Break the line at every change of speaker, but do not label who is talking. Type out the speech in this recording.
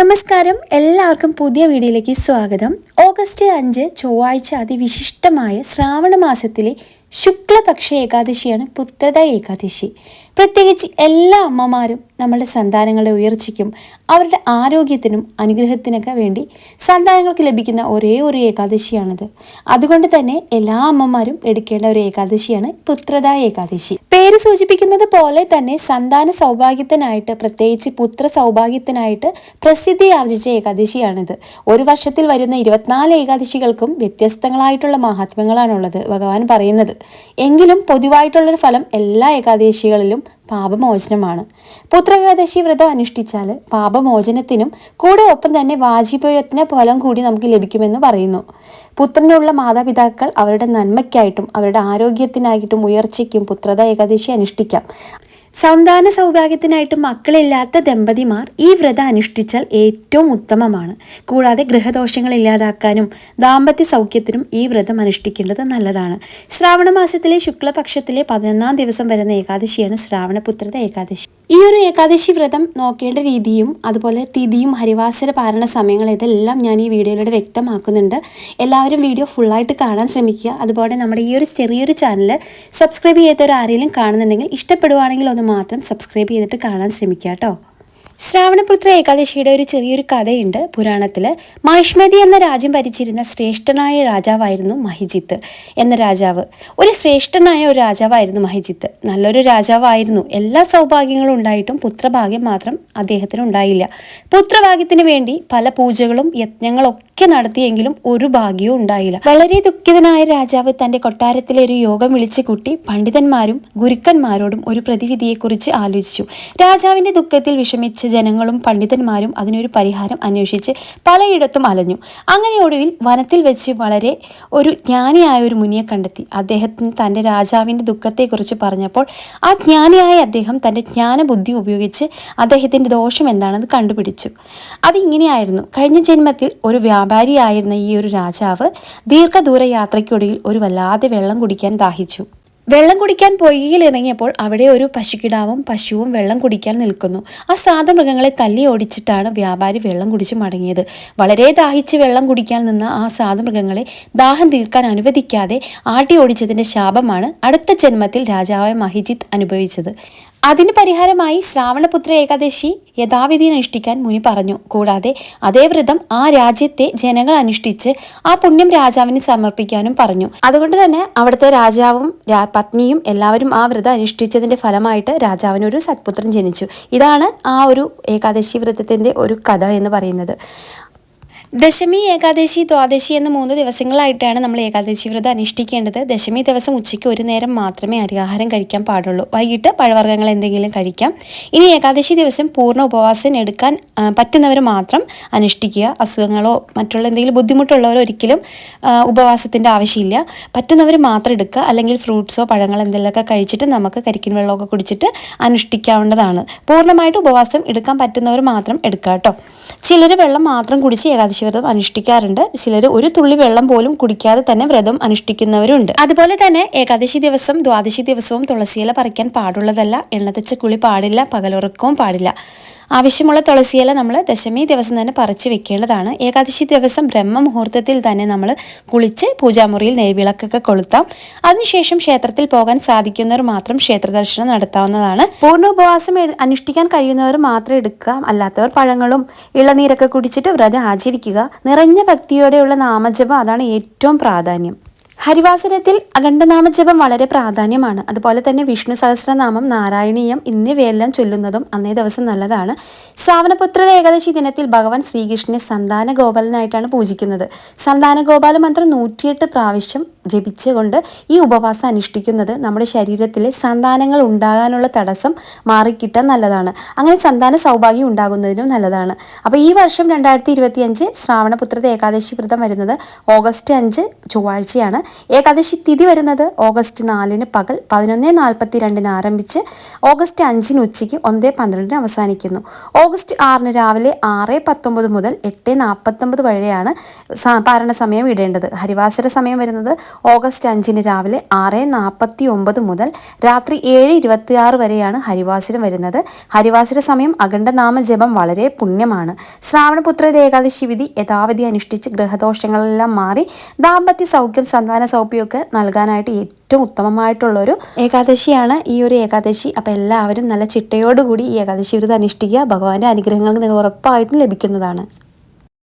നമസ്കാരം, എല്ലാവർക്കും പുതിയ വീഡിയോയിലേക്ക് സ്വാഗതം. ഓഗസ്റ്റ് 5 ചൊവ്വാഴ്ച അതിവിശിഷ്ടമായ ശ്രാവണ മാസത്തിലെ ശുക്ലപക്ഷ ഏകാദശിയാണ് പുത്രത ഏകാദശി. പ്രത്യേകിച്ച് എല്ലാ അമ്മമാരും നമ്മുടെ സന്താനങ്ങളുടെ ഉയർച്ചയ്ക്കും അവരുടെ ആരോഗ്യത്തിനും അനുഗ്രഹത്തിനൊക്കെ വേണ്ടി സന്താനങ്ങൾക്ക് ലഭിക്കുന്ന ഒരേ ഒരു ഏകാദശിയാണിത്. അതുകൊണ്ട് തന്നെ എല്ലാ അമ്മമാരും എടുക്കേണ്ട ഒരു ഏകാദശിയാണ് പുത്രത ഏകാദശി. പേര് സൂചിപ്പിക്കുന്നത് പോലെ തന്നെ സന്താന സൗഭാഗ്യത്തിനായിട്ട്, പ്രത്യേകിച്ച് പുത്ര സൗഭാഗ്യത്തിനായിട്ട് പ്രസിദ്ധി ആർജിച്ച ഏകാദശിയാണിത്. ഒരു വർഷത്തിൽ വരുന്ന 24 ഏകാദശികൾക്കും വ്യത്യസ്തങ്ങളായിട്ടുള്ള മഹാത്മ്യങ്ങളാണുള്ളത് ഭഗവാൻ പറയുന്നത്. എങ്കിലും പൊതുവായിട്ടുള്ളൊരു ഫലം എല്ലാ ഏകാദശികളിലും പാപമോചനമാണ്. പുത്രേകാദശി വ്രതം അനുഷ്ഠിച്ചാൽ പാപമോചനത്തിനും കൂടെ ഒപ്പം തന്നെ വാജിപയത്ന ഫലം കൂടി നമുക്ക് ലഭിക്കുമെന്ന് പറയുന്നു. പുത്രനുള്ള മാതാപിതാക്കൾ അവരുടെ നന്മയ്ക്കായിട്ടും അവരുടെ ആരോഗ്യത്തിനായിട്ടും ഉയർച്ചയ്ക്കും പുത്രത ഏകാദശി അനുഷ്ഠിക്കാം. സന്താന സൗഭാഗ്യത്തിനായിട്ട് മക്കളില്ലാത്ത ദമ്പതിമാർ ഈ വ്രതം അനുഷ്ഠിച്ചാൽ ഏറ്റവും ഉത്തമമാണ്. കൂടാതെ ഗൃഹദോഷങ്ങൾ ഇല്ലാതാക്കാനും ദാമ്പത്യ സൗഖ്യത്തിനും ഈ വ്രതം അനുഷ്ഠിക്കേണ്ടത് നല്ലതാണ്. ശ്രാവണ മാസത്തിലെ ശുക്ലപക്ഷത്തിലെ 11ാം ദിവസം വരുന്ന ഏകാദശിയാണ് ശ്രാവണപുത്രത ഏകാദശി. ഈ ഒരു ഏകാദശി വ്രതം നോക്കേണ്ട രീതിയും അതുപോലെ തിഥിയും ഹരിവാസര പാരണ സമയങ്ങൾ ഇതെല്ലാം ഞാൻ ഈ വീഡിയോയിലൂടെ വ്യക്തമാക്കുന്നുണ്ട്. എല്ലാവരും വീഡിയോ ഫുള്ളായിട്ട് കാണാൻ ശ്രമിക്കുക. അതുപോലെ നമ്മുടെ ഈ ഒരു ചെറിയൊരു ചാനൽ സബ്സ്ക്രൈബ് ചെയ്യാത്തവർ ആരെങ്കിലും കാണുന്നുണ്ടെങ്കിൽ ഇഷ്ടപ്പെടുവാണെങ്കിൽ ഒന്ന് മാത്രം സബ്സ്ക്രൈബ് ചെയ്തിട്ട് കാണാൻ ശ്രമിക്കുക കേട്ടോ. ശ്രാവണപുത്ര ഏകാദശിയുടെ ഒരു ചെറിയൊരു കഥയുണ്ട് പുരാണത്തിൽ. മഹിഷ്മതി എന്ന രാജ്യം ഭരിച്ചിരുന്ന ശ്രേഷ്ഠനായ രാജാവായിരുന്നു മഹിജിത്ത് എന്ന രാജാവ്. ഒരു ശ്രേഷ്ഠനായ ഒരു രാജാവായിരുന്നു മഹിജിത്ത്. നല്ലൊരു രാജാവായിരുന്നു. എല്ലാ സൗഭാഗ്യങ്ങളും ഉണ്ടായിട്ടും പുത്രഭാഗ്യം മാത്രം അദ്ദേഹത്തിന് ഉണ്ടായില്ല. പുത്രഭാഗ്യത്തിന് വേണ്ടി പല പൂജകളും യജ്ഞങ്ങളൊക്കെ നടത്തിയെങ്കിലും ഒരു ഭാഗ്യവും ഉണ്ടായില്ല. വളരെ ദുഃഖിതനായ രാജാവ് തന്റെ കൊട്ടാരത്തിലെ ഒരു യോഗം വിളിച്ചു കൂട്ടി പണ്ഡിതന്മാരും ഗുരുക്കന്മാരോടും ഒരു പ്രതിവിധിയെക്കുറിച്ച് ആലോചിച്ചു. രാജാവിന്റെ ദുഃഖത്തിൽ വിഷമിച്ച് ജനങ്ങളും പണ്ഡിതന്മാരും അതിനൊരു പരിഹാരം അന്വേഷിച്ച് പലയിടത്തും അലഞ്ഞു. അങ്ങനെ ഒടുവിൽ വനത്തിൽ വെച്ച് വളരെ ഒരു ജ്ഞാനിയായ ഒരു മുനിയെ കണ്ടെത്തി. അദ്ദേഹത്തിന് തൻ്റെ രാജാവിൻ്റെ ദുഃഖത്തെക്കുറിച്ച് പറഞ്ഞപ്പോൾ ആ ജ്ഞാനിയായ അദ്ദേഹം തൻ്റെ ജ്ഞാനബുദ്ധി ഉപയോഗിച്ച് അദ്ദേഹത്തിൻ്റെ ദോഷം എന്താണെന്ന് കണ്ടുപിടിച്ചു. അതിങ്ങനെയായിരുന്നു. കഴിഞ്ഞ ജന്മത്തിൽ ഒരു വ്യാപാരിയായിരുന്ന ഈ ഒരു രാജാവ് ദീർഘദൂര യാത്രയ്ക്കൊടുവിൽ ഒരു വല്ലാതെ വെള്ളം കുടിക്കാൻ ദാഹിച്ചു. വെള്ളം കുടിക്കാൻ പൊയ്കയിൽ ഇറങ്ങിയപ്പോൾ അവിടെ ഒരു പശുക്കിടാവും പശുവും വെള്ളം കുടിക്കാൻ നിൽക്കുന്നു. ആ സാധുമൃഗങ്ങളെ തല്ലി ഓടിച്ചിട്ടാണ് വ്യാപാരി വെള്ളം കുടിച്ച് മടങ്ങിയത്. വളരെ ദാഹിച്ച് വെള്ളം കുടിക്കാൻ നിന്ന ആ സാധുമൃഗങ്ങളെ ദാഹം തീർക്കാൻ അനുവദിക്കാതെ ആട്ടി ഓടിച്ചതിൻ്റെ ശാപമാണ് അടുത്ത ജന്മത്തിൽ രാജാവായ മഹിജിത്ത് അനുഭവിച്ചത്. അതിന് പരിഹാരമായി ശ്രാവണപുത്ര ഏകാദശി യഥാവിധി അനുഷ്ഠിക്കാൻ മുനി പറഞ്ഞു. കൂടാതെ അതേ വ്രതം ആ രാജ്യത്തെ ജനങ്ങൾ അനുഷ്ഠിച്ച് ആ പുണ്യം രാജാവിന് സമർപ്പിക്കാനും പറഞ്ഞു. അതുകൊണ്ട് തന്നെ അവിടുത്തെ രാജാവും പത്നിയും എല്ലാവരും ആ വ്രതം അനുഷ്ഠിച്ചതിന്റെ ഫലമായിട്ട് രാജാവിനൊരു സത്പുത്രൻ ജനിച്ചു. ഇതാണ് ആ ഒരു ഏകാദശി വ്രതത്തിന്റെ ഒരു കഥ എന്ന് പറയുന്നത്. ദശമി, ഏകാദശി, ദ്വാദശി എന്ന 3 ദിവസങ്ങളായിട്ടാണ് നമ്മൾ ഏകാദശി വ്രതം അനുഷ്ഠിക്കേണ്ടത്. ദശമി ദിവസം ഉച്ചയ്ക്ക് ഒരു നേരം മാത്രമേ അരിയാഹാരം കഴിക്കാൻ പാടുള്ളൂ. വൈകിട്ട് പഴവർഗ്ഗങ്ങൾ എന്തെങ്കിലും കഴിക്കാം. ഇനി ഏകാദശി ദിവസം പൂർണ്ണ ഉപവാസം എടുക്കാൻ പറ്റുന്നവർ മാത്രം അനുഷ്ഠിക്കുക. അസുഖങ്ങളോ മറ്റുള്ള എന്തെങ്കിലും ബുദ്ധിമുട്ടുള്ളവരോ ഒരിക്കലും ഉപവാസത്തിൻ്റെ ആവശ്യമില്ല. പറ്റുന്നവർ മാത്രം എടുക്കുക. അല്ലെങ്കിൽ ഫ്രൂട്ട്സോ പഴങ്ങളോ എന്തെങ്കിലുമൊക്കെ കഴിച്ചിട്ട് നമുക്ക് കരിക്കിൻ വെള്ളമൊക്കെ കുടിച്ചിട്ട് അനുഷ്ഠിക്കാവുന്നതാണ്. പൂർണ്ണമായിട്ട് ഉപവാസം എടുക്കാൻ പറ്റുന്നവർ മാത്രം എടുക്കുക കേട്ടോ. ചിലർ വെള്ളം മാത്രം കുടിച്ച് ഏകാദശി വ്രതം അനുഷ്ഠിക്കാറുണ്ട്. ചിലർ ഒരു തുള്ളി വെള്ളം പോലും കുടിക്കാതെ തന്നെ വ്രതം അനുഷ്ഠിക്കുന്നവരുണ്ട്. അതുപോലെ തന്നെ ഏകാദശി ദിവസം ദ്വാദശി ദിവസവും തുളസിയില പറിക്കാൻ പാടുള്ളതല്ല. എണ്ണ തെച്ച കുളി പാടില്ല. പകലുറക്കവും പാടില്ല. ആവശ്യമുള്ള തുളസിയില നമ്മൾ ദശമി ദിവസം തന്നെ പറിച്ചു വെക്കേണ്ടതാണ്. ഏകാദശി ദിവസം ബ്രഹ്മമുഹൂർത്തത്തിൽ തന്നെ നമ്മൾ കുളിച്ച് പൂജാമുറിയിൽ നെയ്വിളക്കൊക്കെ കൊളുത്താം. അതിനുശേഷം ക്ഷേത്രത്തിൽ പോകാൻ സാധിക്കുന്നവർ മാത്രം ക്ഷേത്ര ദർശനം നടത്താവുന്നതാണ്. പൂർണ്ണ ഉപവാസം അനുഷ്ഠിക്കാൻ കഴിയുന്നവർ മാത്രം എടുക്കുക. അല്ലാത്തവർ പഴങ്ങളും ഇളനീരൊക്കെ കുടിച്ചിട്ട് വ്രതം ആചരിക്കുക. നിറഞ്ഞ ഭക്തിയോടെയുള്ള നാമജപം, അതാണ് ഏറ്റവും പ്രാധാന്യം. ഹരിവാസരത്തിൽ അഖണ്ഡനാമജപം വളരെ പ്രാധാന്യമാണ്. അതുപോലെ തന്നെ വിഷ്ണു സഹസ്രനാമം, നാരായണീയം എന്നിവയെല്ലാം ചൊല്ലുന്നതും അന്നേ ദിവസം നല്ലതാണ്. ശ്രാവണപുത്ര ഏകാദശി ദിനത്തിൽ ഭഗവാൻ ശ്രീകൃഷ്ണനെ സന്താന ഗോപാലനായിട്ടാണ് പൂജിക്കുന്നത്. സന്താന ഗോപാല മന്ത്രം 108 പ്രാവശ്യം ജപിച്ചുകൊണ്ട് ഈ ഉപവാസം അനുഷ്ഠിക്കുന്നത് നമ്മുടെ ശരീരത്തിലെ സന്താനങ്ങൾ ഉണ്ടാകാനുള്ള തടസ്സം മാറിക്കിട്ടാൻ നല്ലതാണ്. അങ്ങനെ സന്താന സൗഭാഗ്യം ഉണ്ടാകുന്നതിനും നല്ലതാണ്. അപ്പോൾ ഈ വർഷം 2025 ശ്രാവണപുത്ര ഏകാദശി വ്രതം വരുന്നത് ഓഗസ്റ്റ് 5 ചൊവ്വാഴ്ചയാണ്. ഏകാദശി തിഥി വരുന്നത് ഓഗസ്റ്റ് 4 പകൽ 11:42 ആരംഭിച്ച് ഓഗസ്റ്റ് 5 ഉച്ചയ്ക്ക് 1:12 അവസാനിക്കുന്നു. ഓഗസ്റ്റ് 6 രാവിലെ 6:19 മുതൽ 8:49 വരെയാണ് പാരണ സമയം ഇടേണ്ടത്. ഹരിവാസര സമയം വരുന്നത് ഓഗസ്റ്റ് 5 രാവിലെ 6:49 മുതൽ രാത്രി 7:26 വരെയാണ് ഹരിവാസരം വരുന്നത്. ഹരിവാസര സമയം അഖണ്ഡനാമ ജപം വളരെ പുണ്യമാണ്. ശ്രാവണപുത്ര ഏകാദശി വിധി യഥാവിധി അനുഷ്ഠിച്ച് ഗ്രഹദോഷങ്ങളെല്ലാം മാറി ദാമ്പത്യ സൗഖ്യം, സന്താന സൗഖ്യമൊക്കെ നൽകാനായിട്ട് ഏറ്റവും ഉത്തമമായിട്ടുള്ളൊരു ഏകാദശിയാണ് ഈ ഒരു ഏകാദശി. അപ്പോൾ എല്ലാവരും നല്ല ചിട്ടയോടുകൂടി ഈ ഏകാദശി വ്രതം അനുഷ്ഠിക്കുക. ഭഗവാന്റെ അനുഗ്രഹങ്ങൾ നിങ്ങൾക്ക് ഉറപ്പായിട്ടും ലഭിക്കുന്നതാണ്.